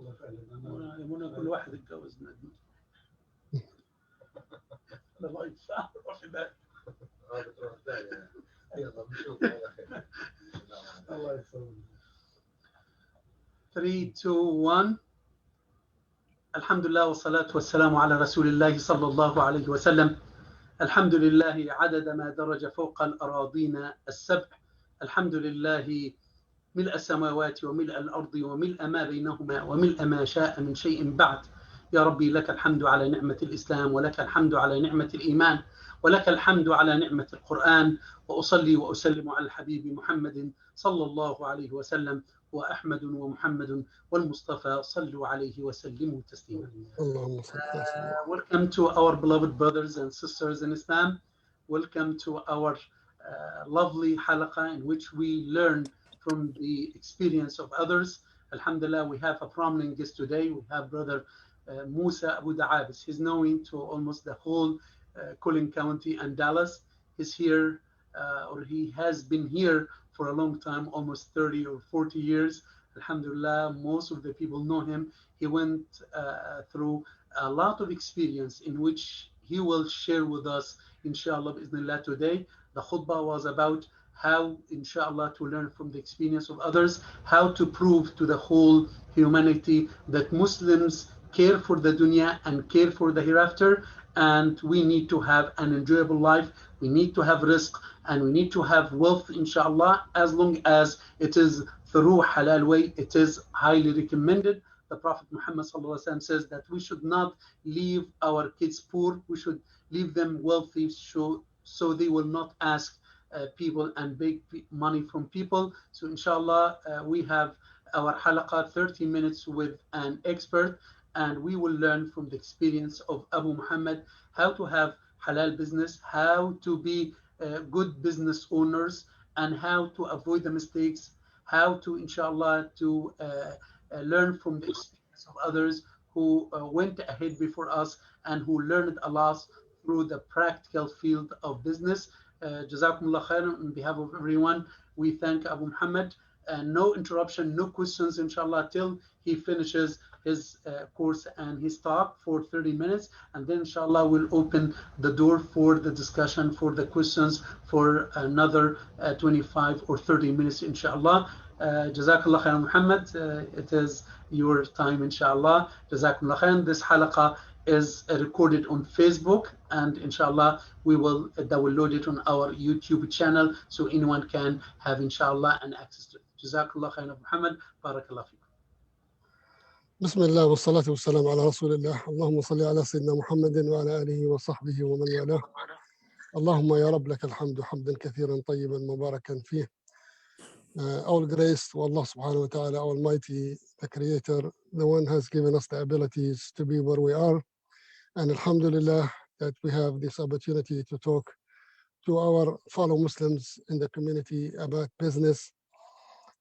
والله فعلا يبغون كل واحد يتجوز ندمة. الله يدفع في بالك. يلا نشوف على خير. الله يسلمك. 3 2 1. الحمد لله والصلاة والسلام على رسول الله صلى الله عليه وسلم. الحمد لله عدد ما درج فوق الأراضين السبع. الحمد لله ملء السماوات وملء الأرض وملء ما بينهما وملء ما شاء من شيء بعد. يا ربي لك الحمد على نعمة الإسلام، ولك الحمد على نعمة الإيمان، ولك الحمد على نعمة القرآن. وأصلي وأسلم على الحبيب محمد صلى الله عليه وسلم، وأحمد ومحمد والمصطفى صلوا عليه وسلموا تسليما. Welcome to our beloved brothers and sisters in Islam. Welcome to our lovely halaqah in which we learn from the experience of others. Alhamdulillah, we have a prominent guest today. We have brother Musa Abu Da'abis. He's known to almost the whole Collin County and Dallas. He's here, or he has been here for a long time, almost 30 or 40 years. Alhamdulillah, most of the people know him. He went through a lot of experience in which he will share with us, inshallah, bismillah, today. The khutbah was about how, inshallah, to learn from the experience of others, how to prove to the whole humanity that Muslims care for the dunya and care for the hereafter, and we need to have an enjoyable life. We need to have rizq, and we need to have wealth, inshallah, as long as it is through halal way. It is highly recommended. The Prophet Muhammad says that we should not leave our kids poor. We should leave them wealthy, so they will not ask people and beg money from people. So inshallah, we have our halaqah 30 minutes with an expert, and we will learn from the experience of Abu Muhammad how to have halal business, how to be good business owners, and how to avoid the mistakes, how to, inshallah, to learn from the experience of others who went ahead before us and who learned a lot through the practical field of business. Jazakumullah khairan. On behalf of everyone, we thank Abu Muhammad. No interruption, no questions, inshallah, till he finishes his course and his talk for 30 minutes. And then, inshallah, we'll open the door for the discussion, for the questions, for another 25 or 30 minutes, inshallah. Jazakallah khairan, Muhammad. It is your time, inshallah. Jazakumullah khairan. This halaqah is recorded on Facebook, and inshallah we will download it on our YouTube channel so anyone can have, inshallah, an access to it. Jazakallah khairan, Muhammad. Barakallah fikum. بسم الله والصلاة والسلام على رسول الله. اللهم صل على سيدنا محمد وعلى آله وصحبه ومن والاه. اللهم يا رب لك الحمد حمدا كثيرا طيبا مباركا فيه. All grace to Allah subhanahu wa ta'ala, Almighty, the Creator, the one has given us the abilities to be where we are. And alhamdulillah that we have this opportunity to talk to our fellow Muslims in the community about business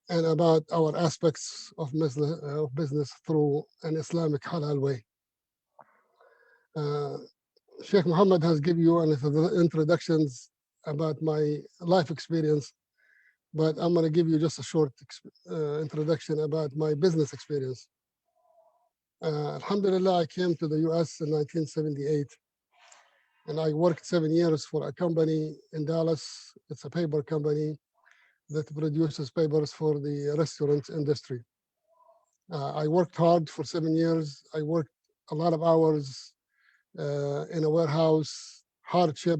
and about our aspects of business through an Islamic halal way. Sheikh Muhammad has given you an introductions about my life experience, but I'm going to give you just a short introduction about my business experience. Alhamdulillah, I came to the US in 1978, and I worked 7 years for a company in Dallas. It's a paper company that produces papers for the restaurant industry. I worked hard for 7 years. I worked a lot of hours in a warehouse, hardship,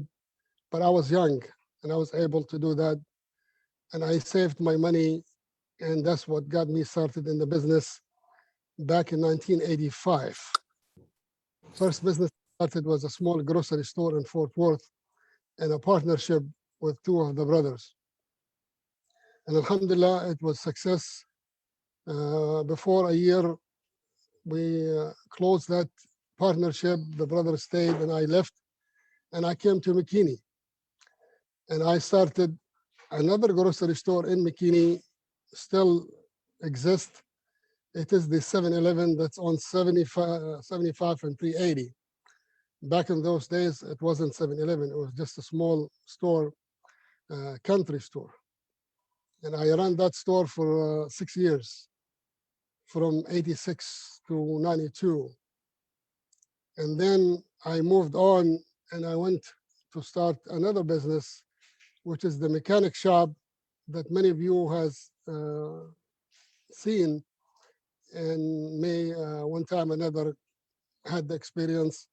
but I was young and I was able to do that. And I saved my money, and that's what got me started in the business back in 1985. First business I started was a small grocery store in Fort Worth in a partnership with two of the brothers. And alhamdulillah, it was success. Before a year, we closed that partnership. The brothers stayed and I left, and I came to McKinney. And I started another grocery store in McKinney, still exists. It is the 7-Eleven that's on 75 and 380. Back in those days, it wasn't 7-Eleven. It was just a small store, country store. And I ran that store for 6 years. from 86 to 92. And then I moved on and I went to start another business, which is the mechanic shop that many of you has seen and may one time or another had the experience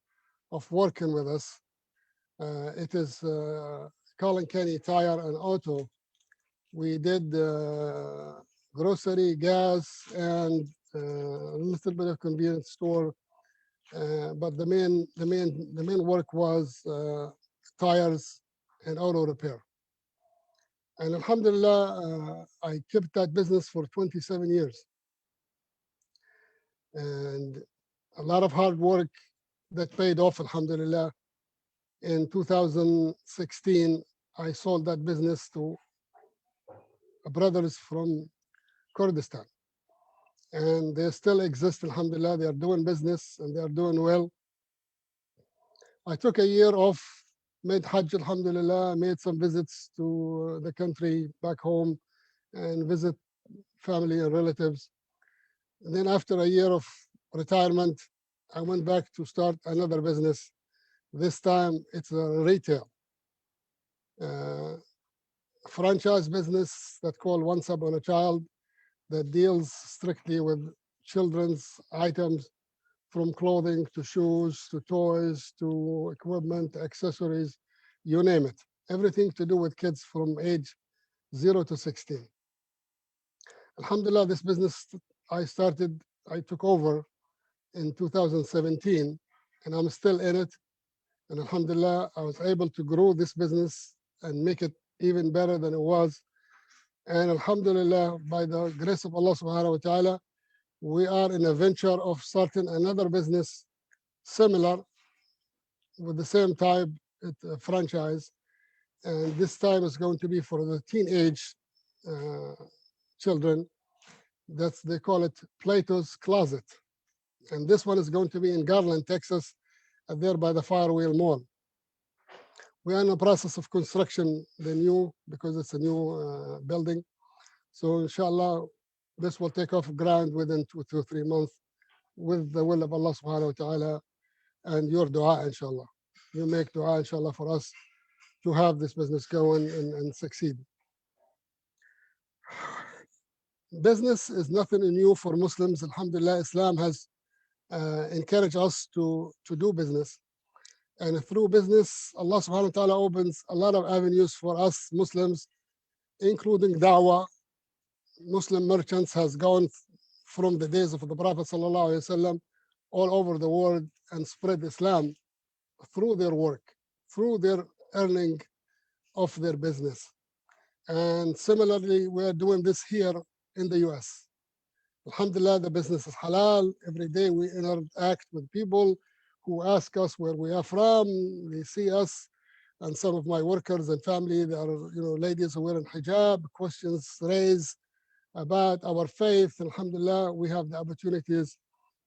of working with us. It is Colin Kenny Tire and Auto. We did grocery, gas, and a little bit of convenience store. But the main work was tires and auto repair. And alhamdulillah, I kept that business for 27 years. And a lot of hard work that paid off, alhamdulillah. In 2016, I sold that business to brothers from Kurdistan. And they still exist, alhamdulillah. They are doing business and they are doing well. I took a year off, made Hajj, alhamdulillah, made some visits to the country back home and visit family and relatives. And then after a year of retirement, I went back to start another business. This time it's a retail franchise business that called Once Upon a Child, that deals strictly with children's items, from clothing to shoes to toys to equipment, accessories, you name it. Everything to do with kids from age 0 to 16. Alhamdulillah, this business I took over in 2017, and I'm still in it. And alhamdulillah, I was able to grow this business and make it even better than it was. And alhamdulillah, by the grace of Allah subhanahu wa ta'ala, we are in a venture of starting another business similar with the same type franchise. And this time is going to be for the teenage children. They call it Plato's Closet. And this one is going to be in Garland, Texas, there by the Firewheel Mall. We are in the process of construction, because it's a new building. So inshallah, this will take off ground within 2 to 3 months with the will of Allah subhanahu wa ta'ala and your dua, inshallah. You make dua, inshallah, for us to have this business going and succeed. Business is nothing new for Muslims. Alhamdulillah, Islam has encouraged us to do business. And through business, Allah subhanahu wa ta'ala opens a lot of avenues for us Muslims, including da'wah. Muslim merchants has gone from the days of the Prophet sallallahu alaihi wasallam all over the world and spread Islam through their work, through their earning of their business. And similarly, we are doing this here in the US. Alhamdulillah, the business is halal. Every day we interact with people who ask us where we are from. They see us, and some of my workers and family, they are ladies who wear hijab, questions raised about our faith. Alhamdulillah, we have the opportunities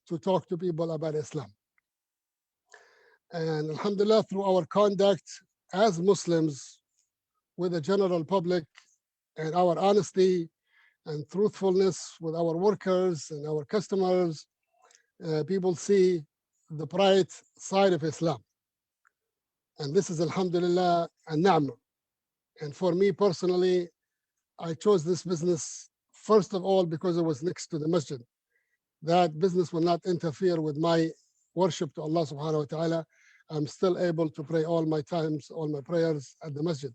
to talk to people about Islam. And alhamdulillah, through our conduct as Muslims with the general public and our honesty and truthfulness with our workers and our customers, people see the bright side of Islam. And this is alhamdulillah a ni'mah. And for me personally, I chose this business first of all because it was next to the masjid. That business will not interfere with my worship to Allah subhanahu wa ta'ala. I'm still able to pray all my times, all my prayers at the masjid.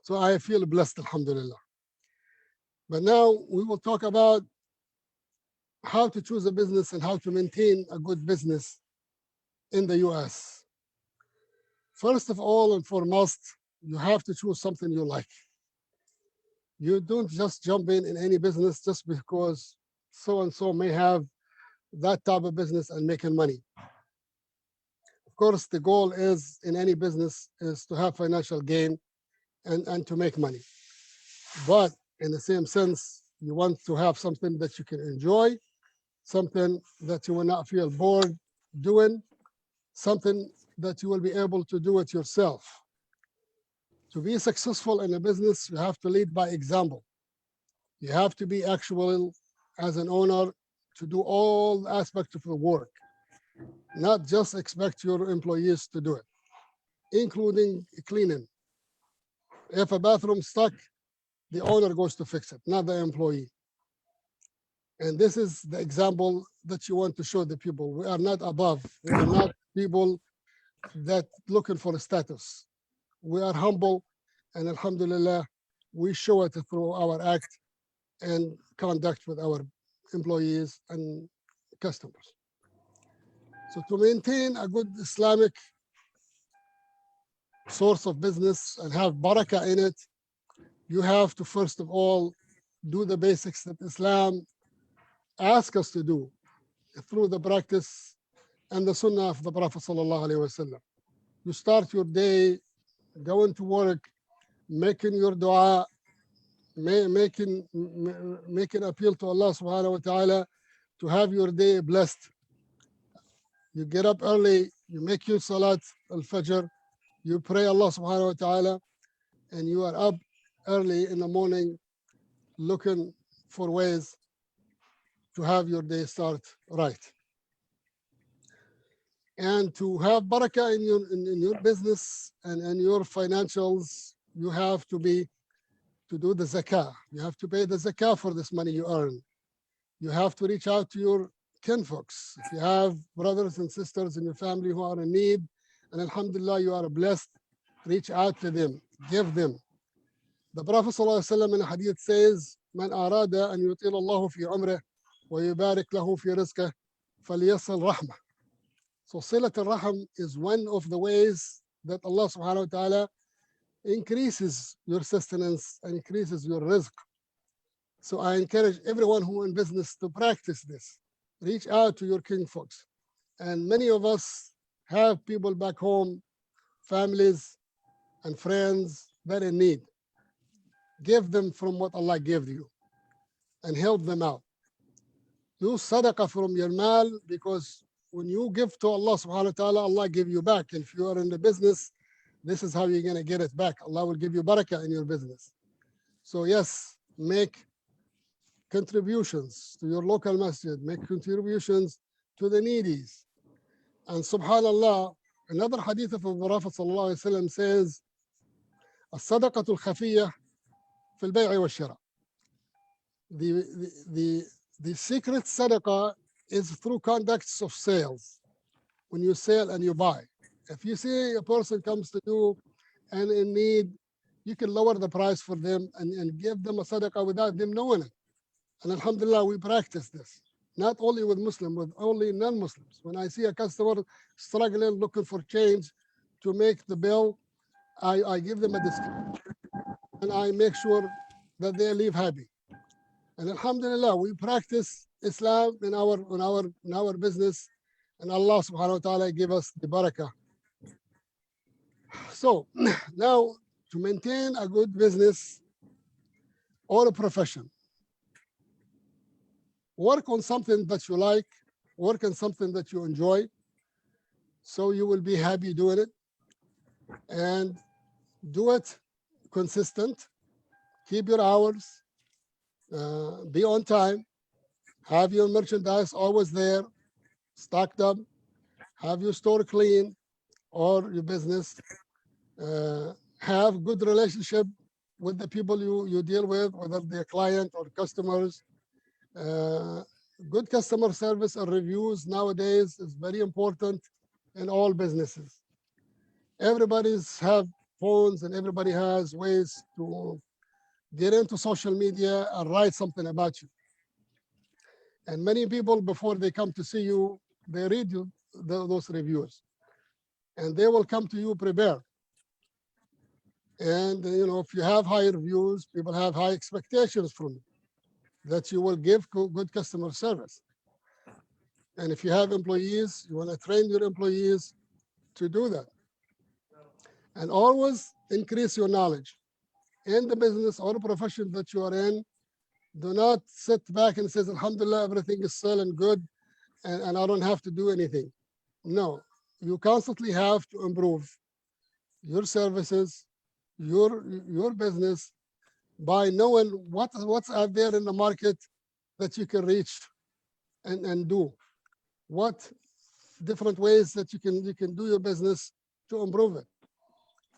So I feel blessed, alhamdulillah. But now we will talk about how to choose a business and how to maintain a good business in the US. First of all and foremost, you have to choose something you like. You don't just jump in any business just because so-and-so may have that type of business and making money. Of course, the goal is in any business is to have financial gain and to make money. But in the same sense, you want to have something that you can enjoy, something that you will not feel bored doing, something that you will be able to do it yourself. To be successful in a business, you have to lead by example. You have to be actual as an owner to do all aspects of the work, not just expect your employees to do it, including cleaning. If a bathroom's stuck, the owner goes to fix it, not the employee. And this is the example that you want to show the people. We are not above. We are not people that looking for a status. We are humble, and alhamdulillah, we show it through our act and conduct with our employees and customers. So to maintain a good Islamic source of business and have barakah in it, you have to first of all do the basics that Islam asks us to do through the practice and the sunnah of the Prophet sallallahu alaihi wasallam. You start your day going to work, making your dua, making appeal to Allah subhanahu wa ta'ala to have your day blessed. You get up early, you make your salat al-fajr, you pray Allah subhanahu wa ta'ala, and you are up early in the morning looking for ways to have your day start right. And to have barakah in your business and in your financials, you have to do the zakah. You have to pay the zakah for this money you earn. You have to reach out to your kinfolks. If you have brothers and sisters in your family who are in need, and alhamdulillah, you are blessed, reach out to them, give them. The Prophet ﷺ in a hadith says, "Man arada an yutil Allahu fi umrih wa yubarik lahu fi rizqih, falyasil rahmah." So silat al-rahim is one of the ways that Allah subhanahu wa ta'ala increases your sustenance and increases your rizq. So I encourage everyone who in business to practice this. Reach out to your kinfolks. And many of us have people back home, families and friends that are in need. Give them from what Allah gave you and help them out. Do sadaqah from your mal, because when you give to Allah subhanahu wa ta'ala, Allah give you back. And if you are in the business, this is how you're going to get it back. Allah will give you barakah in your business. So yes, make contributions to your local masjid, make contributions to the needies. And subhanallah, another hadith of the Prophet sallallahu alaihi wasallam says, الصدقة الخفية في البيع والشراء. The secret sadaqah is through conducts of sales. When you sell and you buy. If you see a person comes to you and in need, you can lower the price for them and give them a sadaqah without them knowing it. And alhamdulillah, we practice this. Not only with Muslims, with only non-Muslims. When I see a customer struggling, looking for change to make the bill, I give them a discount. And I make sure that they leave happy. And alhamdulillah, we practice Islam in our business, and Allah subhanahu wa ta'ala give us the barakah. So now, to maintain a good business or a profession, work on something that you like, work on something that you enjoy, so you will be happy doing it, and do it consistent, keep your hours, be on time, have your merchandise always there, stocked up, have your store clean or your business, have good relationship with the people you deal with, whether they're client or customers. Good customer service and reviews nowadays is very important in all businesses. Everybody's have phones and everybody has ways to get into social media and write something about you. And many people, before they come to see you, they read you those reviews, and they will come to you prepared. And if you have high reviews, people have high expectations from you that you will give good customer service. And if you have employees, you want to train your employees to do that. And always increase your knowledge in the business or profession that you are in. Do not sit back and say, alhamdulillah, everything is selling good and I don't have to do anything. No, you constantly have to improve your services, your business by knowing what's out there in the market that you can reach and do? What different ways that you can do your business to improve it?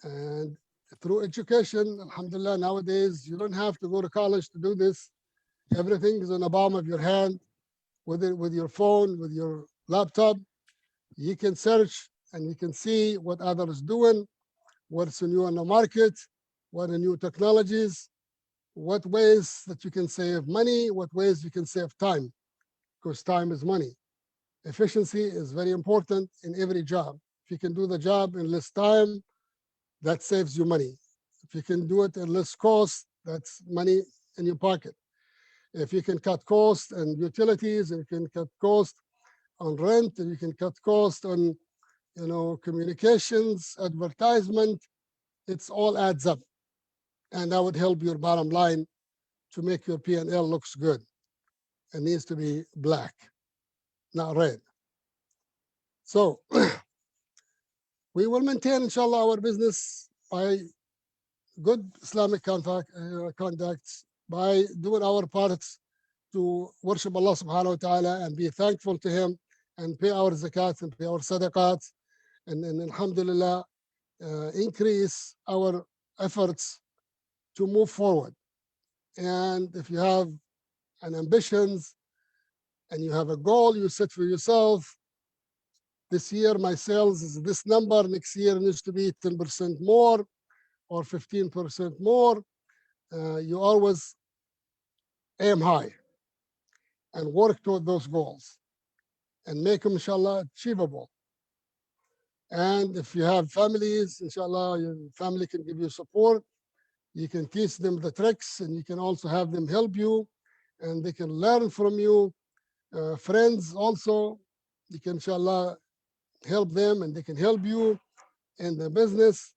And through education, alhamdulillah, nowadays you don't have to go to college to do this. Everything is on the palm of your hand, with your phone, with your laptop. You can search and you can see what others doing, what's new on the market, what are new technologies, what ways that you can save money, what ways you can save time, because time is money. Efficiency is very important in every job. If you can do the job in less time, that saves you money. If you can do it at less cost, that's money in your pocket. If you can cut costs and utilities, and you can cut costs on rent, and you can cut costs on communications, advertisement, it's all adds up. And that would help your bottom line to make your P&L looks good. It needs to be black, not red. So we will maintain, inshallah, our business by good Islamic contacts, by doing our parts to worship Allah subhanahu wa ta'ala and be thankful to Him and pay our zakats and pay our sadaqat, and alhamdulillah, increase our efforts to move forward. And if you have an ambitions and you have a goal you set for yourself, this year my sales is this number, next year it needs to be 10% more or 15% more. You always aim high and work toward those goals and make them, inshallah, achievable. And if you have families, inshallah, your family can give you support. You can teach them the tricks, and you can also have them help you, and they can learn from you. Friends also, you can, inshallah, help them, and they can help you in the business.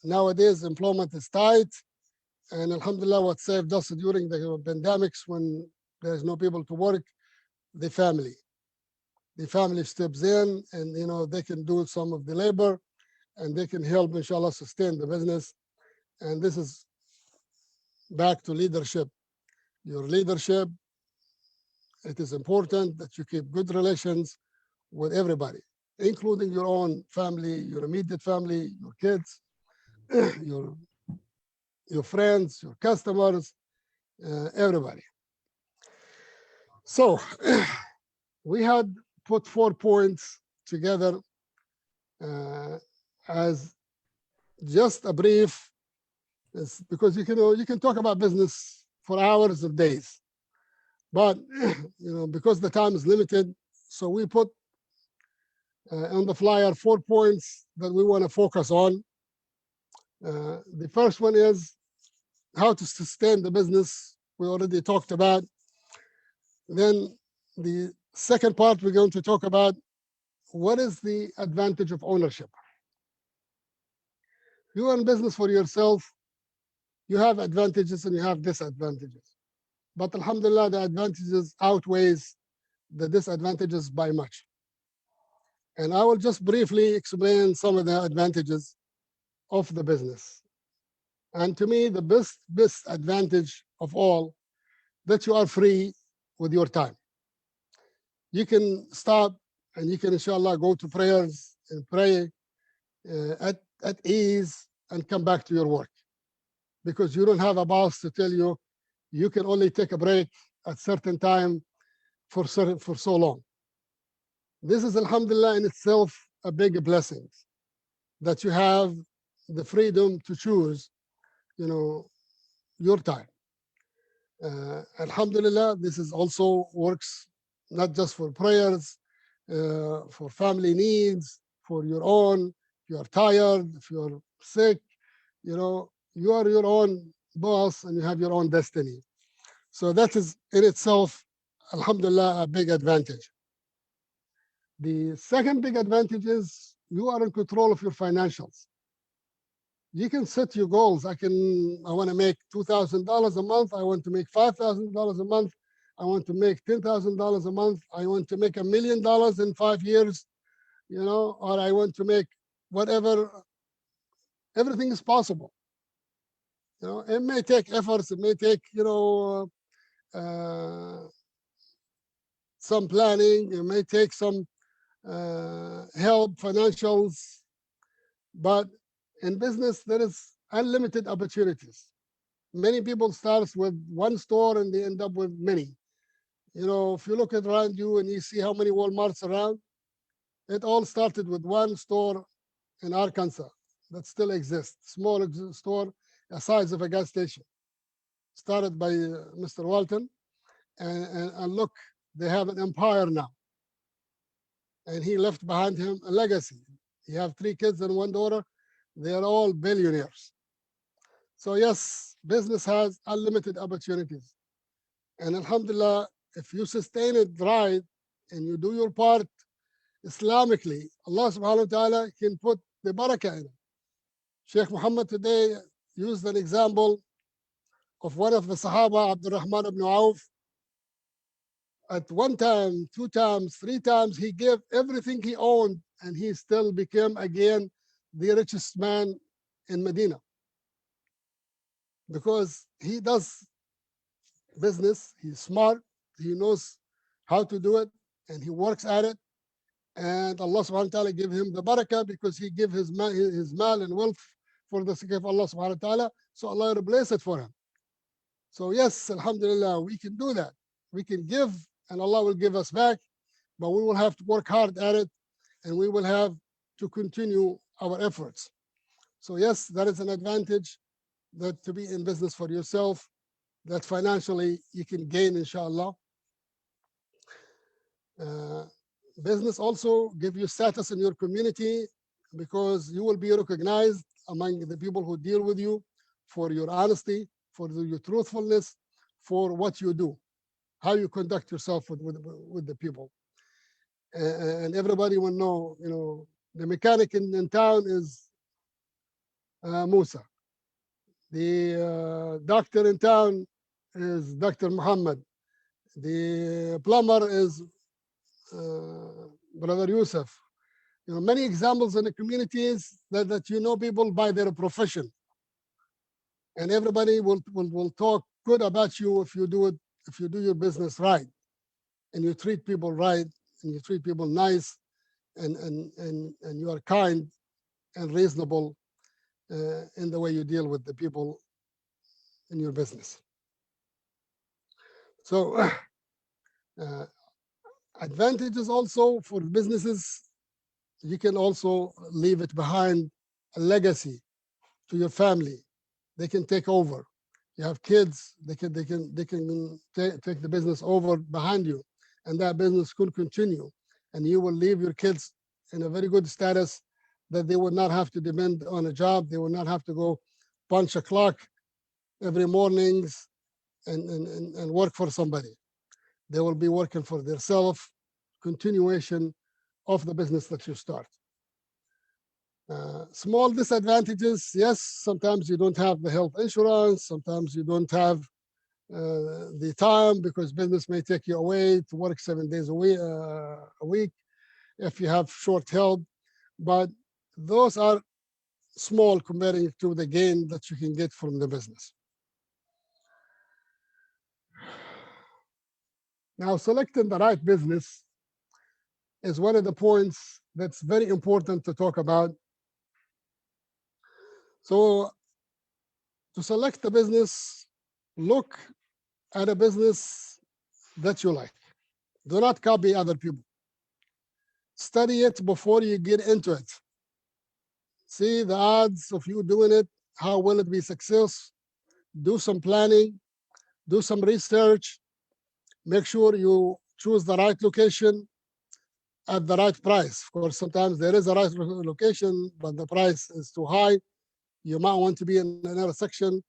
Nowadays, employment is tight, and alhamdulillah, what saved us during the pandemics when there's no people to work, the family. The family steps in, and they can do some of the labor, and they can help, inshallah, sustain the business. And this is back to leadership. Your leadership, it is important that you keep good relations with everybody, including your own family, your immediate family, your kids, your friends, your customers, everybody. So we had put 4 points together as just a brief, because you can talk about business for hours of days, but because the time is limited, so we put on the flyer 4 points that we want to focus on. The first one is how to sustain the business. We already talked about. Then the second part, we're going to talk about what is the advantage of ownership. You are in business for yourself. You have advantages and you have disadvantages. But alhamdulillah, the advantages outweighs the disadvantages by much. And I will just briefly explain some of the advantages of the business. And to me, the best advantage of all, that you are free with your time. You can stop and you can, inshallah, go to prayers and pray at ease and come back to your work, because you don't have a boss to tell you you can only take a break at certain time for so long. This is, alhamdulillah, in itself a big blessing, that you have the freedom to choose, your time. Alhamdulillah, this is also works not just for prayers, for family needs, for your own. If you are tired, if you are sick, you are your own boss and you have your own destiny. So that is in itself, alhamdulillah, a big advantage. The second big advantage is you are in control of your financials. You can set your goals. I want to make $2,000 a month. I want to make $5,000 a month. I want to make $10,000 a month. I want to make $1 million in 5 years, or I want to make whatever. Everything is possible. It may take efforts. It may take, some planning, it may take some help, financials, but in business, there is unlimited opportunities. Many people start with one store and they end up with many. You know, if you look at around you and you see how many Walmarts around, it all started with one store in Arkansas that still exists. Small store, the size of a gas station. Started by Mr. Walton, and look, they have an empire now. And he left behind him a legacy. He have 3 kids and 1 daughter. They are all billionaires. So yes, business has unlimited opportunities. And alhamdulillah, if you sustain it right and you do your part Islamically, Allah subhanahu wa ta'ala can put the barakah in it. Sheikh Muhammad today used an example of one of the Sahaba, Abdurrahman ibn Auf. At 1 time, 2 times, 3 times, he gave everything he owned, and he still became again the richest man in Medina. Because he does business, he's smart, he knows how to do it, and he works at it. And Allah subhanahu wa ta'ala give him the barakah because he give his mal and wealth for the sake of Allah subhanahu wa ta'ala. So Allah replace it for him. So yes, alhamdulillah, we can do that. We can give and Allah will give us back, but we will have to work hard at it and we will have to continue our efforts. So yes, that is an advantage, that to be in business for yourself, that financially you can gain, inshallah. Business also give you status in your community because you will be recognized among the people who deal with you for your honesty, for your truthfulness, for what you do, how you conduct yourself with the people. And everybody will know, you know, the mechanic in town is Musa. The doctor in town is Dr. Muhammad. The plumber is Brother Yusuf. You know, many examples in the communities that you know people by their profession. And everybody will talk good about you if you do your business right. And you treat people right, and you treat people nice, and you are kind and reasonable in the way you deal with the people in your business. So advantages also for businesses, you can also leave it behind a legacy to your family. They can take over. You have kids, they can take the business over behind you, and that business could continue. And you will leave your kids in a very good status that they would not have to depend on a job. They will not have to go punch a clock every mornings and work for somebody. They will be working for themselves, continuation of the business that you start. Small disadvantages, yes, sometimes you don't have the health insurance, sometimes you don't have the time because business may take you away to work 7 days a week if you have short help, but those are small comparing to the gain that you can get from the business. Now, selecting the right business is one of the points that's very important to talk about. So to select a business, look at a business that you like. Do not copy other people. Study it before you get into it. See the odds of you doing it, how will it be success? Do some planning, do some research, make sure you choose the right location at the right price. Of course, sometimes there is a right location, but the price is too high. You might want to be in another section,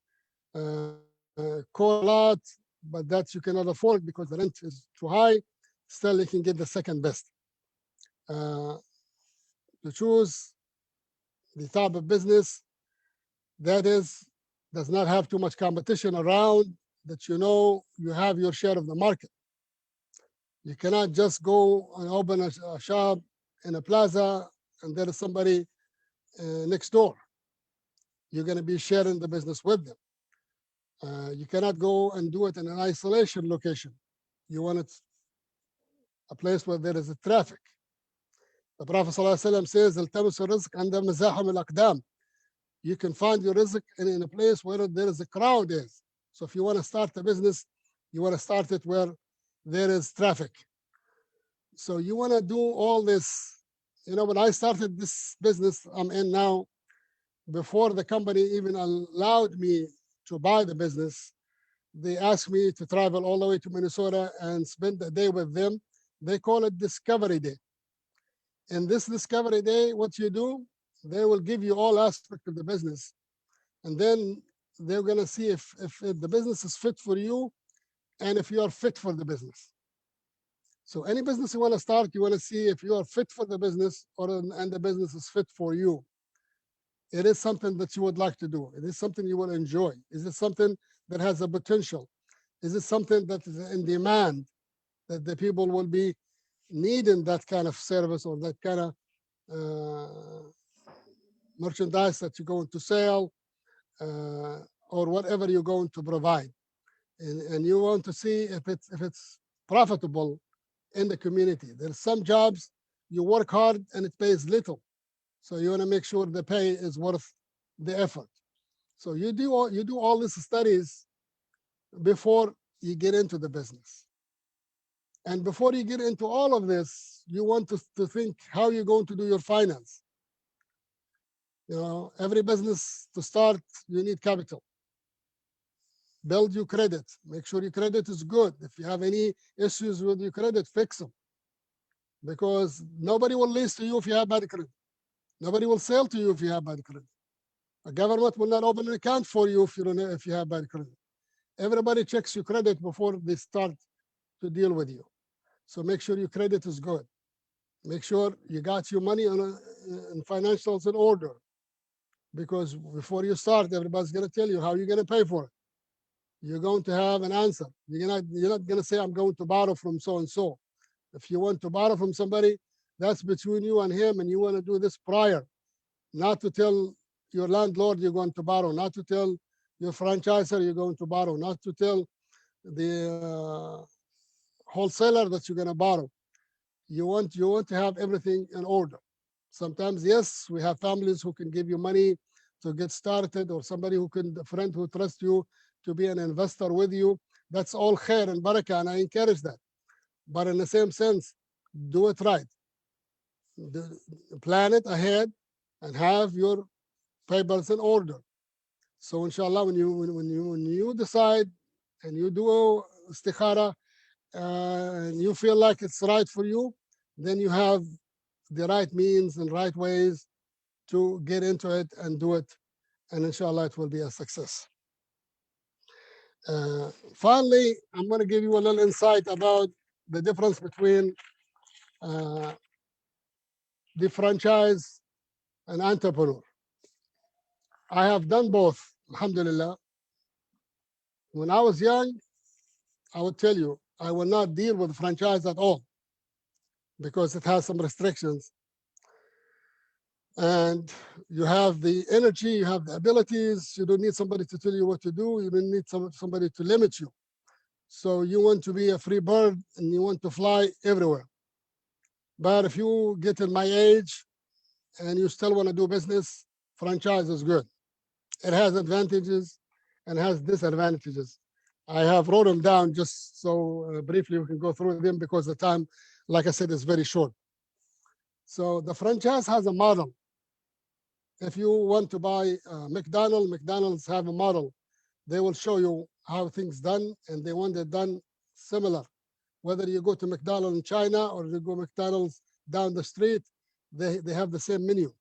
call a lot, but that you cannot afford because the rent is too high. Still, you can get the second best. To choose the type of business that does not have too much competition around, that you know you have your share of the market. You cannot just go and open a shop in a plaza and there is somebody next door. You're going to be sharing the business with them. You cannot go and do it in an isolation location. You want it a place where there is a traffic. The Prophet ﷺ says, "التمسوا الرزق عند مزاحم الأقدام." You can find your rizq in a place where there is a crowd is. So if you want to start a business, you want to start it where there is traffic. So you want to do all this. You know, when I started this business I'm in now, before the company even allowed me to buy the business, they asked me to travel all the way to Minnesota and spend a day with them. They call it Discovery Day. In this Discovery Day, what you do, they will give you all aspects of the business. And then they're going to see if the business is fit for you and if you are fit for the business. So any business you want to start, you want to see if you are fit for the business and the business is fit for you. It is something that you would like to do. It is something you will enjoy. Is it something that has a potential? Is it something that is in demand, that the people will be needing that kind of service or that kind of merchandise that you're going to sell or whatever you're going to provide? And you want to see if it's profitable in the community. There's some jobs you work hard and it pays little. So you want to make sure the pay is worth the effort. So you do all these studies before you get into the business. And before you get into all of this, you want to think how you're going to do your finance. You know, every business to start, you need capital. Build your credit. Make sure your credit is good. If you have any issues with your credit, fix them. Because nobody will lease to you if you have bad credit. Nobody will sell to you if you have bad credit. A government will not open an account for you if you have bad credit. Everybody checks your credit before they start to deal with you. So make sure your credit is good. Make sure you got your money and financials in order. Because before you start, everybody's going to tell you how you're going to pay for it. You're going to have an answer. You're not going to say, I'm going to borrow from so and so. If you want to borrow from somebody, that's between you and him, and you want to do this prior. Not to tell your landlord you're going to borrow, not to tell your franchisor you're going to borrow, not to tell the wholesaler that you're going to borrow. You want to have everything in order. Sometimes, yes, we have families who can give you money to get started, or somebody a friend who trusts you to be an investor with you. That's all khair and barakah, and I encourage that. But in the same sense, do it right. Plan it ahead and have your papers in order. So inshallah, when you decide and you do istikhara and you feel like it's right for you, then you have the right means and right ways to get into it and do it, and inshallah it will be a success. Finally, I'm going to give you a little insight about the difference between the franchise and entrepreneur. I have done both, alhamdulillah. When I was young, I would tell you, I will not deal with franchise at all because it has some restrictions. And you have the energy, you have the abilities, you don't need somebody to tell you what to do, you don't need somebody to limit you. So you want to be a free bird and you want to fly everywhere. But if you get in my age and you still want to do business, franchise is good. It has advantages and has disadvantages. I have wrote them down just so briefly we can go through them because the time, like I said, is very short. So the franchise has a model. If you want to buy McDonald's have a model. They will show you how things done, and they want it done similar. Whether you go to McDonald's in China or you go McDonald's down the street, they have the same menu.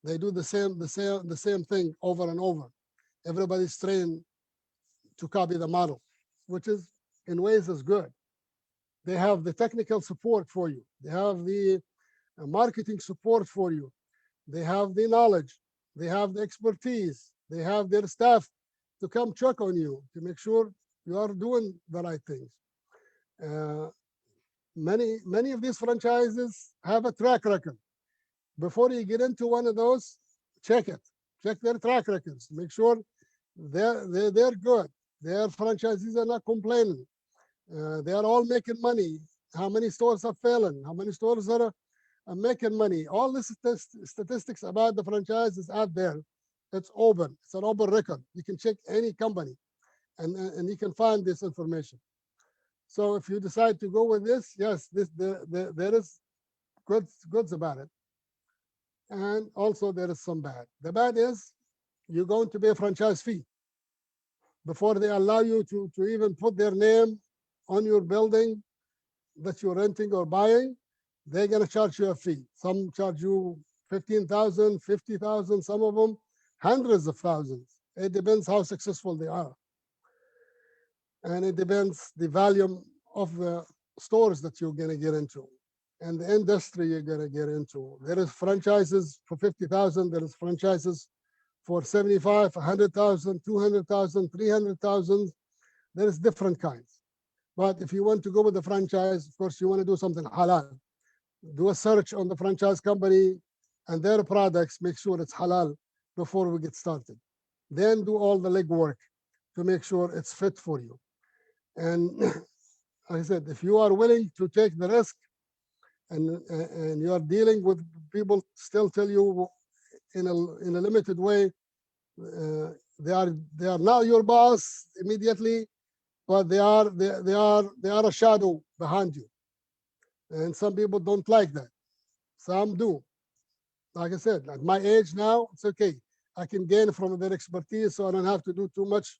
They do the same thing over and over. Everybody's trained to copy the model, which is in ways is good. They have the technical support for you. They have the marketing support for you. They have the knowledge. They have the expertise. They have their staff to come check on you to make sure you are doing the right things. Many of these franchises have a track record. Before you get into one of those, check it. Check their track records. Make sure they're good. Their franchisees are not complaining. They are all making money. How many stores are failing? How many stores are making money? All this statistics about the franchise is out there. It's open. It's an open record. You can check any company, and you can find this information. So if you decide to go with this, yes, there is goods about it, and also there is some bad. The bad is you're going to pay a franchise fee before they allow you to even put their name on your building that you're renting or buying. They're going to charge you a fee. Some charge you 15,000, 50,000, some of them hundreds of thousands. It depends how successful they are. And it depends the volume of the stores that you're going to get into and the industry you're going to get into. There is franchises for 50,000. There is franchises for 75, 100,000, 200,000, 300,000. There is different kinds. But if you want to go with the franchise, of course, you want to do something halal. Do a search on the franchise company and their products, make sure it's halal before we get started. Then do all the legwork to make sure it's fit for you. And like I said, if you are willing to take the risk and you are dealing with people still tell you in a limited way, they are not your boss immediately, but they are a shadow behind you. And some people don't like that. Some do. Like I said, at my age now, it's okay. I can gain from their expertise, so I don't have to do too much,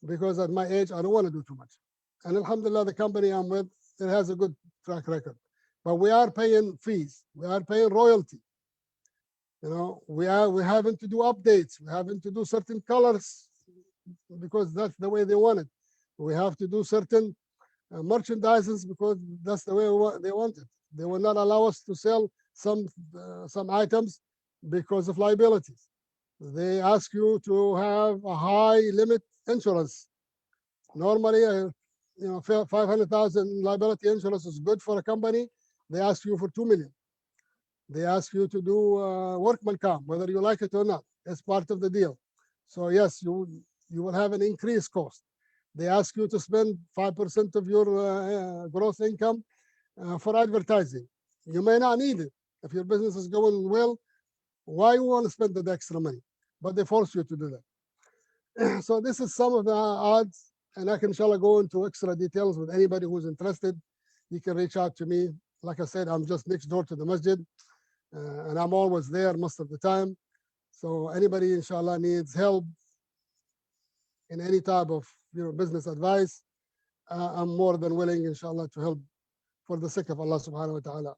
because at my age, I don't want to do too much. And alhamdulillah, the company I'm with, it has a good track record. But we are paying fees. We are paying royalty. You know, we having to do updates. We having to do certain colors because that's the way they want it. We have to do certain merchandises because that's the way they want it. They will not allow us to sell some items because of liabilities. They ask you to have a high limit insurance. Normally, you know, 500,000 liability insurance is good for a company. They ask you for 2 million. They ask you to do workman comp, whether you like it or not. It's part of the deal. So yes, you will have an increased cost. They ask you to spend 5% of your gross income for advertising. You may not need it. If your business is going well, why you want to spend the extra money? But they force you to do that. So this is some of the odds, and I can inshallah go into extra details with anybody who's interested. You can reach out to me. Like I said, I'm just next door to the masjid, and I'm always there most of the time. So anybody inshallah needs help in any type of business advice, I'm more than willing inshallah to help for the sake of Allah subhanahu wa ta'ala.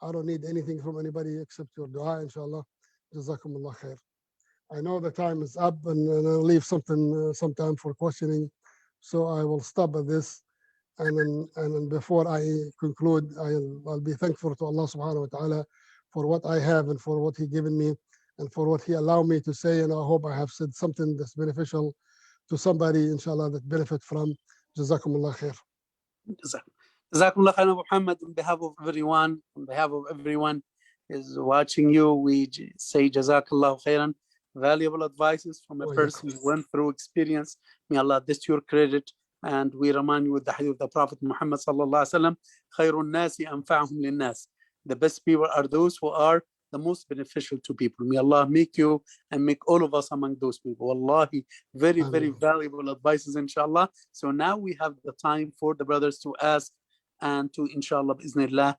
I don't need anything from anybody except your dua, inshallah. Jazakumullah khair. I know the time is up, and I'll leave some time for questioning. So I will stop at this. And then before I conclude, I'll be thankful to Allah subhanahu wa ta'ala for what I have and for what He given me and for what He allowed me to say. And I hope I have said something that's beneficial to somebody, inshallah, that benefit from. Jazakumullah khair. Jazakumullah khair, Abu Muhammad. On behalf of everyone is watching you, we say Jazakallah khairan. Valuable advices from a person who went through experience. May Allah this to your credit. And we remind you with the hadith of the Prophet Muhammad sallallahu alaihi wasallam, khairun nasi anfa'uhum linnas. The best people are those who are the most beneficial to people. May Allah make you and make all of us among those people. Wallahi, very, very valuable advices, inshallah. So now we have the time for the brothers to ask and to, inshallah, bi'Iznillah,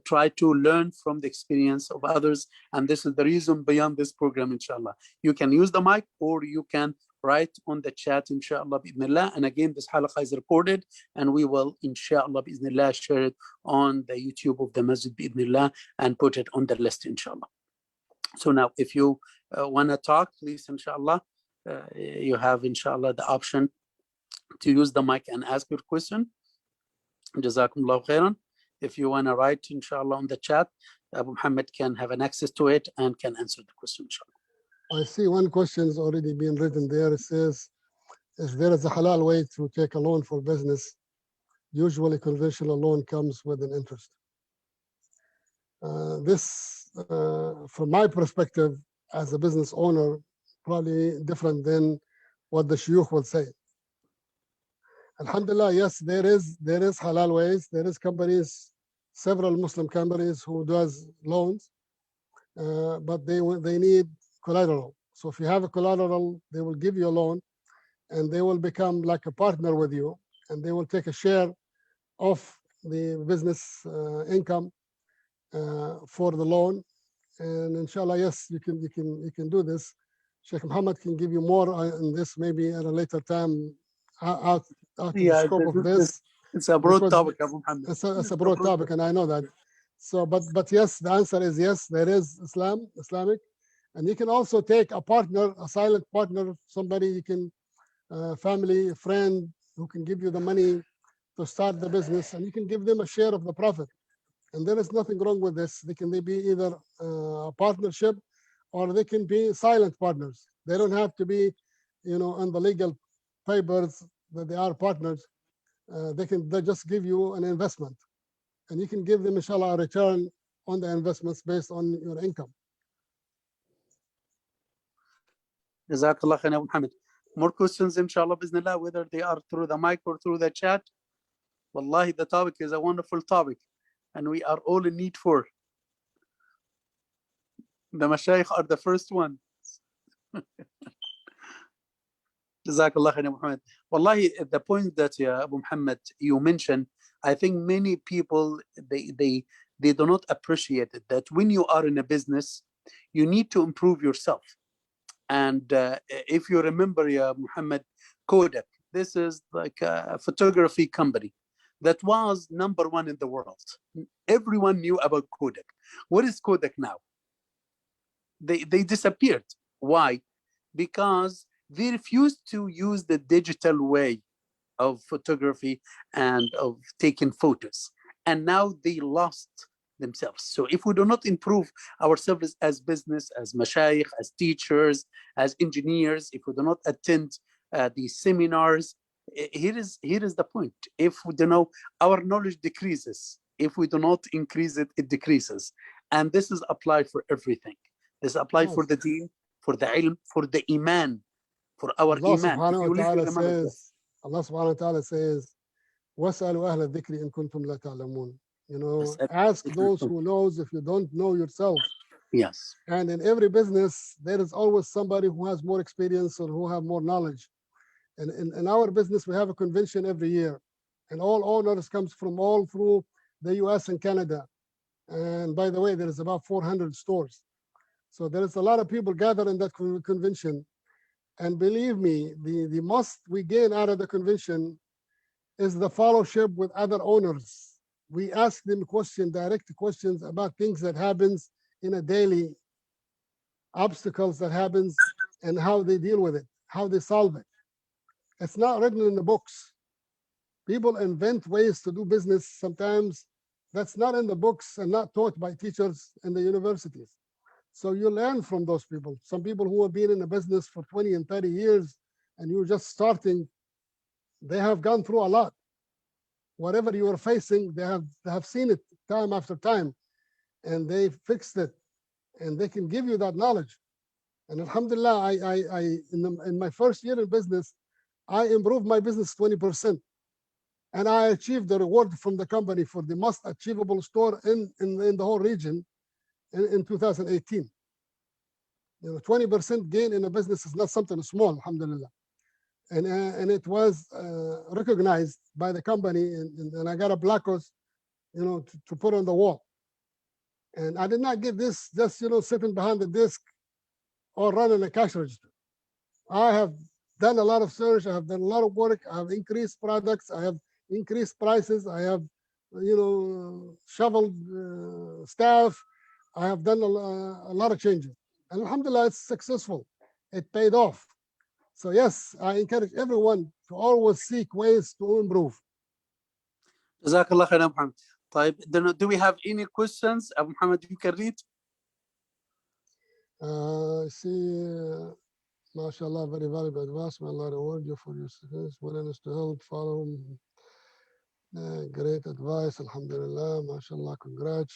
try to learn from the experience of others. And this is the reason beyond this program, inshallah. You can use the mic or you can write on the chat, inshallah, bi'Iznillah. And again, this halaqah is recorded and we will, inshallah, bi'Iznillah, share it on the YouTube of the masjid, bi'Iznillah, and put it on the list, inshallah. So now, if you want to talk, please, inshallah, you have, inshallah, the option to use the mic and ask your question. Jazakumullah khairan. If you want to write, inshallah, on the chat, Abu Muhammad can have an access to it and can answer the question, inshallah. I see one question has already been written there. It says, if there is a halal way to take a loan for business, usually conventional loan comes with an interest. From my perspective as a business owner, probably different than what the shuyukh will say. Alhamdulillah, yes, there is halal ways. There is companies, several Muslim companies who does loans, but they need collateral. So if you have a collateral, they will give you a loan, and they will become like a partner with you, and they will take a share of the business income for the loan. And inshallah, yes, you can do this. Sheikh Muhammad can give you more on this maybe at a later time, out of the scope of this. It's a broad topic, Abu Muhammad. It's a broad topic, and I know that. So, but yes, the answer is yes, there is Islamic, and you can also take a partner, a silent partner, somebody you can, family, friend, who can give you the money to start the business, and you can give them a share of the profit. And there is nothing wrong with this. They can be either a partnership, or they can be silent partners. They don't have to be, on the legal papers that they are partners. They just give you an investment, and you can give them, inshallah, a return on the investments based on your income. Jazakallah khair, Abu Muhammad. More questions, inshallah, bismillah, whether they are through the mic or through the chat. Wallahi, the topic is a wonderful topic, and we are all in need for. The mashayikh are the first one. Jazakallah khair, Abu Muhammad. Wallahi, the point that Abu Muhammad you mentioned, I think many people they do not appreciate it, that when you are in a business, you need to improve yourself. And if you remember, Muhammad, Kodak, this is like a photography company that was #1 in the world. Everyone knew about Kodak. What is Kodak now? They disappeared. Why? Because they refused to use the digital way of photography and of taking photos. And now they lost themselves. So if we do not improve ourselves as business, as mashayikh, as teachers, as engineers, if we do not attend these seminars, here is the point. If we do know, our knowledge decreases. If we do not increase it, it decreases. And this is applied for everything. This applies for the deen, for the ilm, for the iman, for our Allah iman. Subhanahu wa ta'ala says, Allah subhanahu wa ta'ala says, وَاسْأَلُوا أَهْلَ الذِّكْرِ إِن كُنتُمْ لَا تَعْلَمُونَ. Ask those who knows if you don't know yourself. Yes. And in every business, there is always somebody who has more experience or who have more knowledge. And in our business, we have a convention every year, and all owners comes from all through the US and Canada. And by the way, there is about 400 stores. So there is a lot of people gathered in that convention. And believe me, the most we gain out of the convention is the fellowship with other owners. We ask them direct questions about things that happens in a daily, obstacles that happens, and how they deal with it, how they solve it. It's not written in the books. People invent ways to do business sometimes that's not in the books and not taught by teachers in the universities. So you learn from those people. Some people who have been in the business for 20 and 30 years, and you're just starting, they have gone through a lot. Whatever you are facing, they have seen it time after time, and they fixed it, and they can give you that knowledge. And alhamdulillah, in my first year in business, I improved my business 20%. And I achieved the reward from the company for the most achievable store in the whole region in 2018. 20% gain in a business is not something small, alhamdulillah. And it was recognized by the company, and I got a plaque, to put on the wall. And I did not get this just sitting behind the desk or running a cash register. I have done a lot of search. I have done a lot of work. I have increased products. I have increased prices. I have, shoveled staff. I have done a lot of changes. And alhamdulillah, it's successful. It paid off. So yes, I encourage everyone to always seek ways to improve. Jazakallah khair, Abu Muhammad. طيب, do we have any questions? Abu Muhammad, you can read. I see, mashallah, very valuable advice. May Allah reward you for your success, willingness to help, follow. Great advice, alhamdulillah, mashallah, congrats.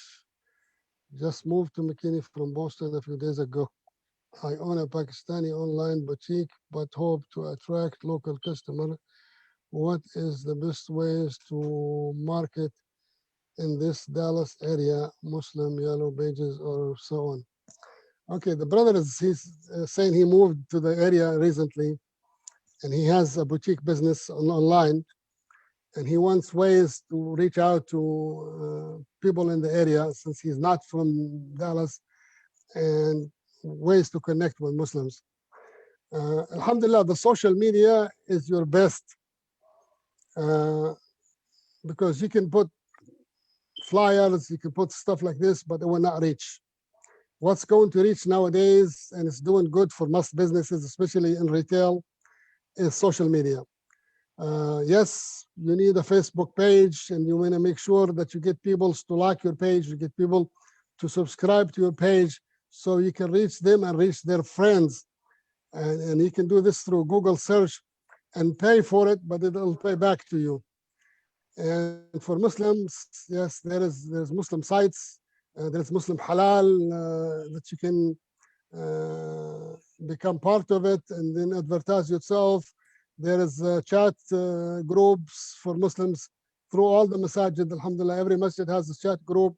Just moved to McKinney from Boston a few days ago. I own a Pakistani online boutique, but hope to attract local customer. What is the best ways to market in this Dallas area, Muslim yellow pages or so on? Okay, the brother he's saying he moved to the area recently, and he has a boutique business online, and he wants ways to reach out to people in the area since he's not from Dallas, and ways to connect with Muslims. Alhamdulillah, the social media is your best because you can put flyers, you can put stuff like this, but it will not reach. What's going to reach nowadays, and it's doing good for most businesses, especially in retail, is social media. Yes, you need a Facebook page, and you want to make sure that you get people to like your page, you get people to subscribe to your page so you can reach them and reach their friends. And you can do this through Google search and pay for it, but it'll pay back to you. And for Muslims, yes, there's Muslim sites, there's Muslim halal that you can become part of it and then advertise yourself. There is chat groups for Muslims through all the masajid. Alhamdulillah, every masjid has a chat group.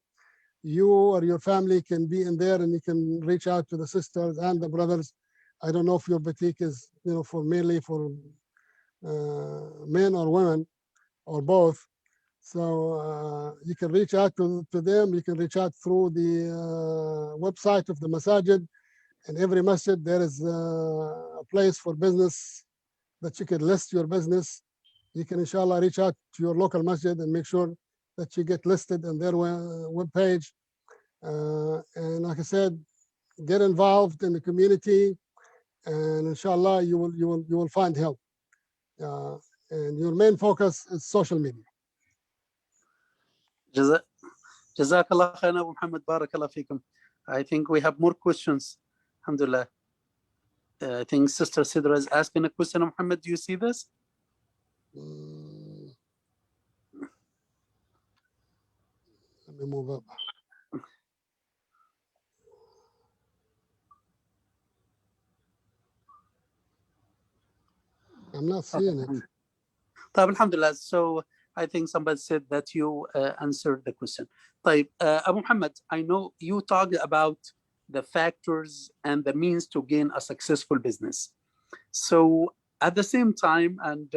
You or your family can be in there, and you can reach out to the sisters and the brothers. I don't know if your boutique is, for mainly for men or women or both. So you can reach out to them. You can reach out through the website of the masajid. In every masjid, there is a place for business that you can list your business. You can, inshallah, reach out to your local masjid and make sure that you get listed on their web page. And like I said, get involved in the community, and inshallah, you will find help. And your main focus is social media. جزاك الله خير أبو محمد, بارك الله فيكم. I think we have more questions. Alhamdulillah. I think Sister Sidra is asking a question. Muhammad, do you see this? Let me move up. I'm not seeing it. طيب, alhamdulillah. So I think somebody said that you answered the question. طيب, Abu Muhammad, I know you talked about the factors and the means to gain a successful business. So at the same time, and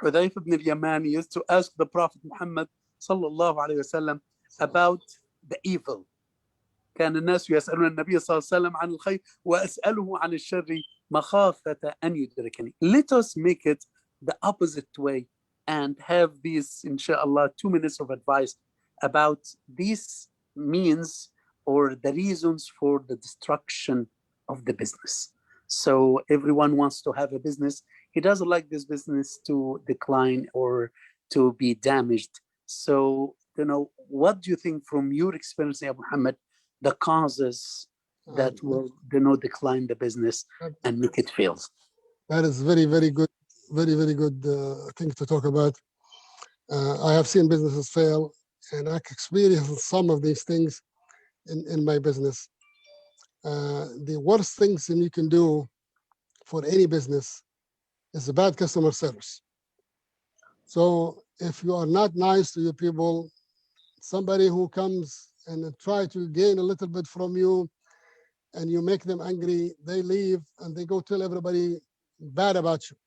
Hudayf ibn al-Yamani used to ask the Prophet Muhammad sallallahu alayhi wasallam about the evil. كان الناس يسألون النبي صلى الله عليه وسلم عن الخير وأسأله عن الشر مخافة أن يدركني. Let us make it the opposite way and have these, inshallah, 2 minutes of advice about these means or the reasons for the destruction of the business. So everyone wants to have a business. He doesn't like this business to decline or to be damaged. So, what do you think from your experience, Abu Muhammad, the causes that will, decline the business and make it fail? That is very, very good, very, very good thing to talk about. I have seen businesses fail, and I experienced some of these things in my business. The worst things that you can do for any business is a bad customer service. So if you are not nice to your people, somebody who comes and try to gain a little bit from you, and you make them angry, they leave and they go tell everybody bad about you.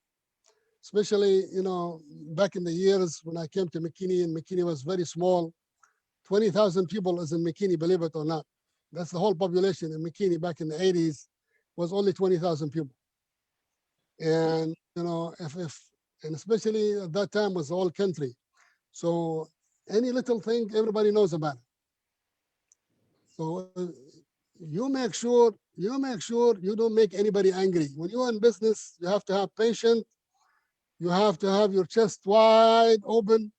Especially, back in the years when I came to McKinney, and McKinney was very small. 20,000 people is in McKinney, believe it or not. That's the whole population in McKinney back in the 80s was only 20,000 people. And, and especially at that time was the whole country. So any little thing, everybody knows about it. So you make sure you don't make anybody angry. When you're in business, you have to have patience. You have to have your chest wide open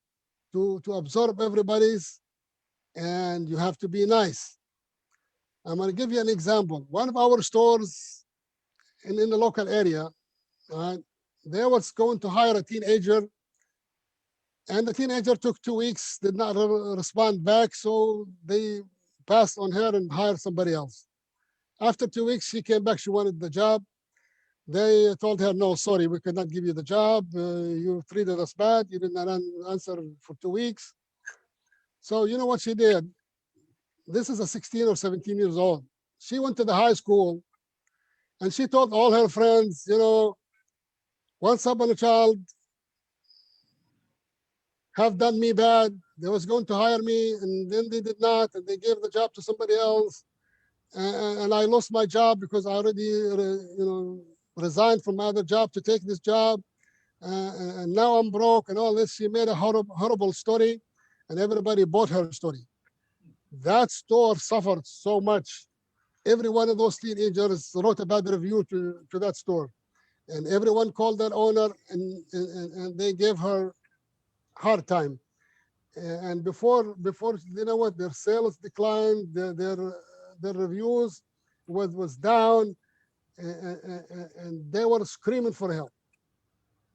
to absorb everybody's, and you have to be nice. I'm going to give you an example. One of our stores in the local area, they was going to hire a teenager, and the teenager took 2 weeks, did not respond back, so they passed on her and hired somebody else. After 2 weeks, she came back. She wanted the job. They told her, no, sorry, we cannot give you the job. You treated us bad. You did not answer for 2 weeks. So you know what she did? This is a 16 or 17 years old. She went to the high school and she told all her friends, you know, once upon a child have done me bad. They was going to hire me and then they did not, and they gave the job to somebody else. And I lost my job because I already, resigned from my other job to take this job. And now I'm broke and all this. She made a horrible story, and everybody bought her story. That store suffered so much. Every one of those teenagers wrote a bad review to that store, and everyone called that owner, and they gave her hard time. And before you know what, their sales declined, their reviews was down, and they were screaming for help.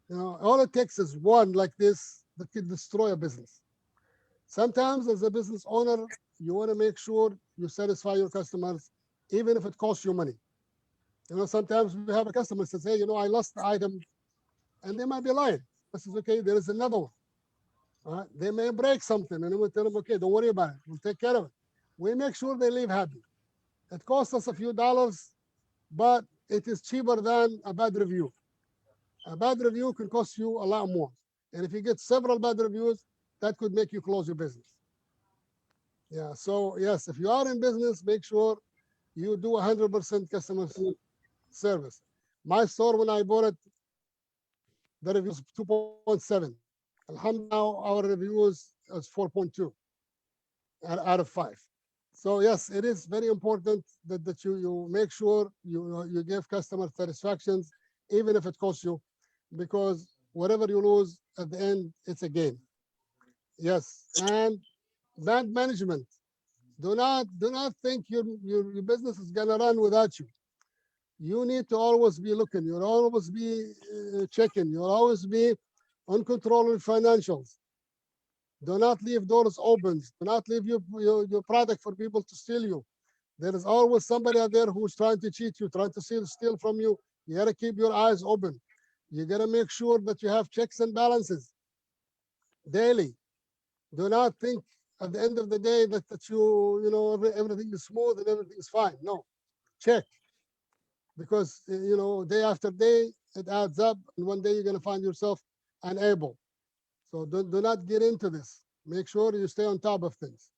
You know, all it takes is one like this that could destroy a business. Sometimes as a business owner, you want to make sure you satisfy your customers, even if it costs you money. You know, sometimes we have a customer says, hey, you know, I lost the item, and they might be lying. This is okay, there is another one. All right? They may break something, and we tell them, okay, don't worry about it. We'll take care of it. We make sure they leave happy. It costs us a few dollars, but it is cheaper than a bad review. A bad review can cost you a lot more. And if you get several bad reviews, that could make you close your business. Yeah, so yes, if you are in business, make sure you do 100% customer service. My store, when I bought it, the review was 2.7. Alhamdulillah, our reviews is 4.2 out of 5. So yes, it is very important that you make sure you give customer satisfactions, even if it costs you, because whatever you lose at the end, it's a gain. Yes, and bad management. Do not think your business is gonna run without you. You need to always be looking. You'll always be checking. You'll always be on control of financials. Do not leave doors open. Do not leave your product for people to steal you. There is always somebody out there who's trying to cheat you, trying to steal from you. You gotta keep your eyes open. You gotta make sure that you have checks and balances daily. Do not think at the end of the day that everything is smooth and everything is fine. No, check, because day after day it adds up, and one day you're gonna find yourself unable. So do not get into this. Make sure you stay on top of things.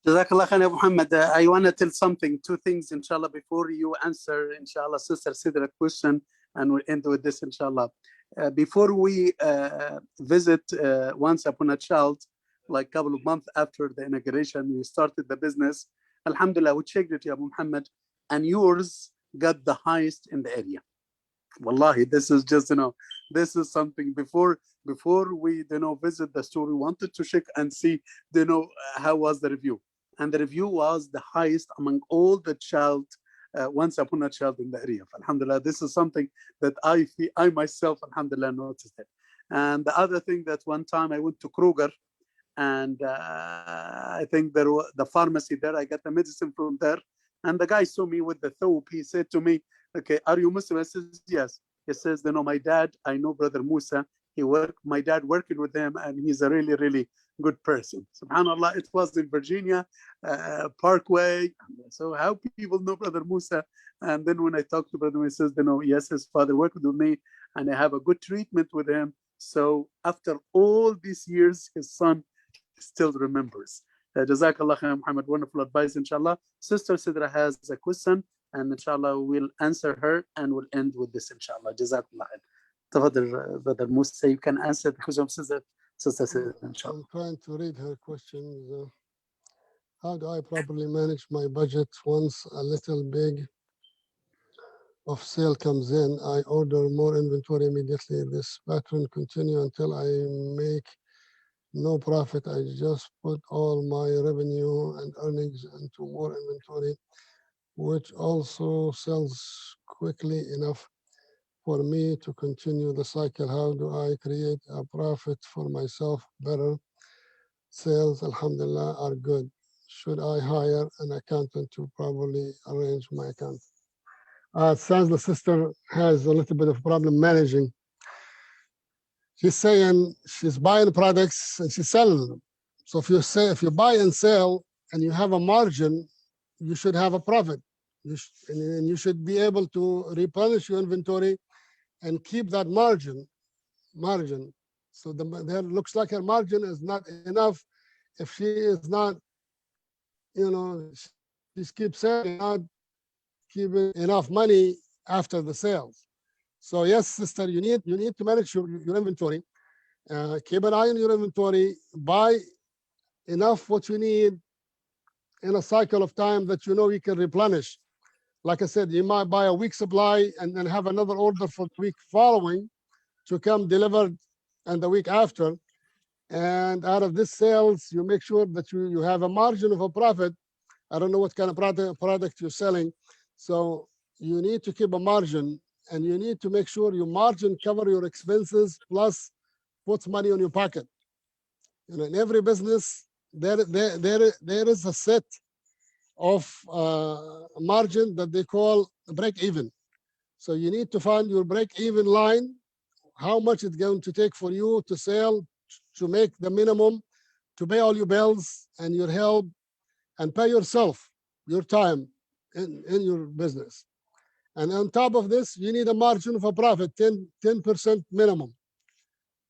Jazakallah khair, Abu Muhammad. I want to tell something, two things, inshallah, before you answer, inshallah, Sister Sidra question, and we'll end with this, inshallah. Before we visit Once Upon a Child, like a couple of months after the inauguration, we started the business. Alhamdulillah, we checked it, Abu Muhammad, and yours got the highest in the area. Wallahi, this is just, this is something before we, visit the store, we wanted to check and see, how was the review. And the review was the highest among all the Once Upon a Child in the area. Alhamdulillah, this is something that I myself, alhamdulillah, noticed it. And the other thing, that one time I went to Kruger, and I think the pharmacy there, I got the medicine from there. And the guy saw me with the thobe. He said to me, okay, are you Muslim? I says, yes. He says, my dad, I know Brother Musa. My dad working with him, and he's a really, really good person. SubhanAllah, it was in Virginia Parkway. So how people know Brother Musa? And then when I talked to Brother Musa, he says, yes, his father worked with me, and I have a good treatment with him. So after all these years, his son still remembers. Jazakallah khair, Muhammad. Wonderful advice, inshallah. Sister Sidra has a question, and inshallah we'll answer her, and we'll end with this, inshallah. Jazakallah khair. Brother Musa, you can answer the question of Sister Sidra, inshallah. I'm trying to read her question. How do I properly manage my budget once a little big of sale comes in? I order more inventory immediately. This pattern continue until I make no profit. I just put all my revenue and earnings into more inventory, which also sells quickly enough for me to continue the cycle. How do I create a profit for myself? Better sales, alhamdulillah, are good. should I hire an accountant to properly arrange my account? It sounds the sister has a little bit of problem managing. She's saying she's buying products and she's selling them. So if you buy and sell and you have a margin, you should have a profit. And you should be able to replenish your inventory and keep that margin. So there looks like her margin is not enough if she is not, she keeps selling, not keeping enough money after the sales. So yes, sister, you need to manage your inventory. Keep an eye on your inventory. Buy enough what you need in a cycle of time that you can replenish. Like I said, you might buy a week's supply and then have another order for the week following to come delivered and the week after. And out of this sales, you make sure that you have a margin of a profit. I don't know what kind of product you're selling. So you need to keep a margin, and you need to make sure your margin cover your expenses plus puts money on your pocket. In every business, there is a set of margin that they call break even. So you need to find your break even line, how much it's going to take for you to sell, to make the minimum, to pay all your bills and your help, and pay yourself, your time in your business. And on top of this, you need a margin of a profit, 10% minimum.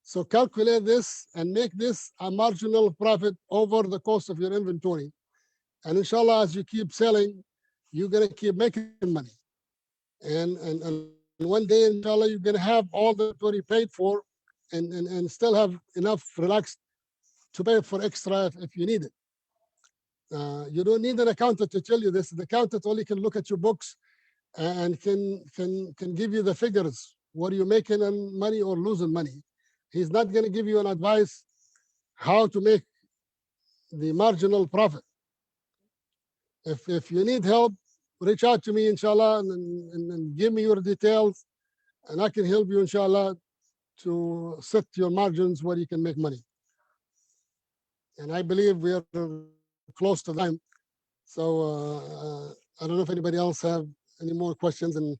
So calculate this and make this a marginal profit over the cost of your inventory. And inshallah, as you keep selling, you're going to keep making money. And one day, inshallah, you're going to have all the inventory paid for and still have enough relaxed to pay for extra if you need it. You don't need an accountant to tell you this. The accountant only can look at your books and can give you the figures, what are you making in money or losing money. He's not going to give you an advice how to make the marginal profit. If you need help, reach out to me, inshallah, and give me your details, and I can help you, inshallah, to set your margins where you can make money. And I believe we are close to time. So I don't know if anybody else have any more questions, and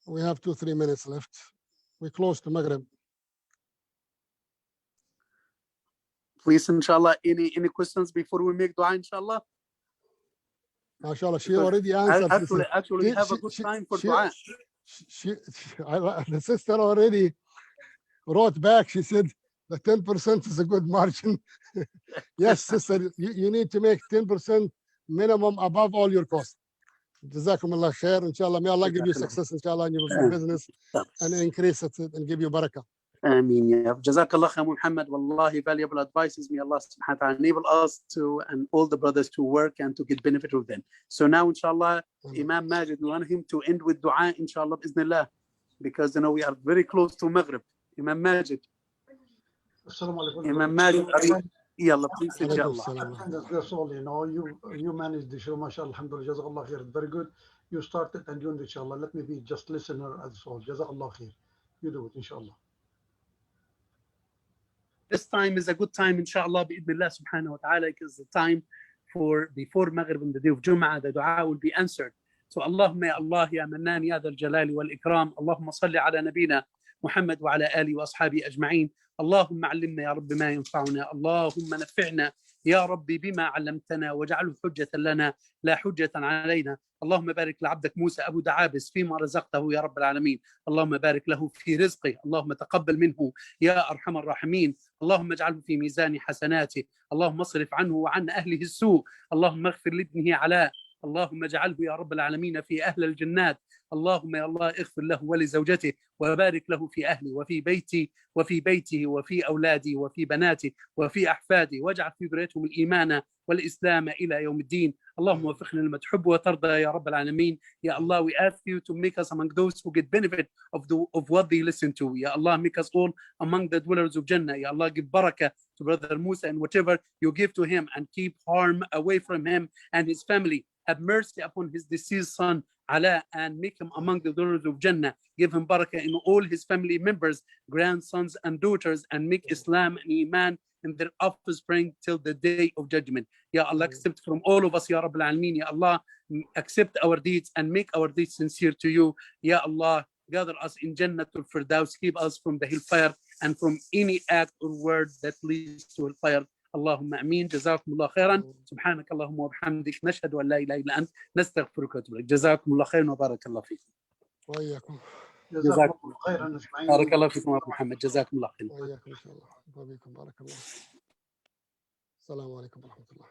we have 2-3 minutes left. We're close to Maghrib. Please, inshallah, any questions before we make dua, inshallah? MashaAllah, she already answered. Actually, we have a good time for dua. The sister already wrote back. She said the 10% is a good margin. Yes, sister, you need to make 10% minimum above all your costs. Jazakum Allah khair. Inshallah, may Allah give you success, inshallah, in your business and increase it and give you barakah. Ameen. Jazakallah khair, Muhammad. Wallahi, valuable advices. May Allah subhanahu wa ta'ala enable us to and all the brothers to work and to get benefit of them. So now, inshallah, Imam Majid, we want him to end with dua, inshallah, bismillah, because we are very close to Maghrib. Imam Majid. Imam Majid, yalla, please, inshallah. That's all, you managed the show, mashallah, alhamdulillah, jazakallah khair, very good. You started and you end, inshallah. Let me be just listener as all. Jazakallah khair. You do it, inshallah. This time is a good time, inshallah, bi'idhnillah subhanahu wa ta'ala, because the time for before Maghrib on the day of Jum'ah, the dua will be answered. So Allahumma ya Allah ya Mannan ya Dhal Jalali wal Ikram, Allahumma salli ala nabina Muhammad wa ala alihi wa ashabi ajma'in. اللهم علمنا يا رب ما ينفعنا اللهم نفعنا يا ربي بما علمتنا واجعله حجة لنا لا حجة علينا اللهم بارك لعبدك موسى أبو دعابس فيما رزقته يا رب العالمين اللهم بارك له في رزقه اللهم تقبل منه يا أرحم الراحمين اللهم اجعله في ميزان حسناته اللهم اصرف عنه وعن أهله السوء اللهم اغفر لابنه علاء اللهم اجعله يا رب العالمين في أهل الجنات اللهم يا الله اغفر له ولزوجته وبارك له في أهله وفي بيته وفي أولادي وفي بناتي وفي أحفادي واجعل في ذريتهم الإيمان والإسلام إلى يوم الدين اللهم وفقنا لما تحب وترضى يا رب العالمين يا Allah, we ask you to make us among those who get benefit of what they listen to. Ya Allah, make us all among the dwellers of Jannah. Ya Allah, give barakah to Brother Musa and whatever you give to him, and keep harm away from him and his family. Have mercy upon his deceased son Ala and make him among the donors of Jannah. Give him barakah in all his family members, grandsons and daughters, and make Islam and Iman in their offspring till the day of judgment. Ya Allah, accept from all of us, Ya Rabb al-Alameen. Ya Allah, accept our deeds and make our deeds sincere to you. Ya Allah, gather us in Jannatul Firdaus. Keep us from the hellfire and from any act or word that leads to hellfire. اللهم امين. جزاكم الله خيرا. سبحانك اللهم وبحمدك نشهد ان لا اله الا انت نستغفرك ونتوب اليك. جزاكم الله خيرا وبارك الله فيكم. وإياكم. جزاكم الله خيرا أجمعين. بارك الله فيكم ابو محمد. جزاكم الله خيرا. وإياكم إن شاء الله. وبكم بارك الله. السلام عليكم ورحمة الله.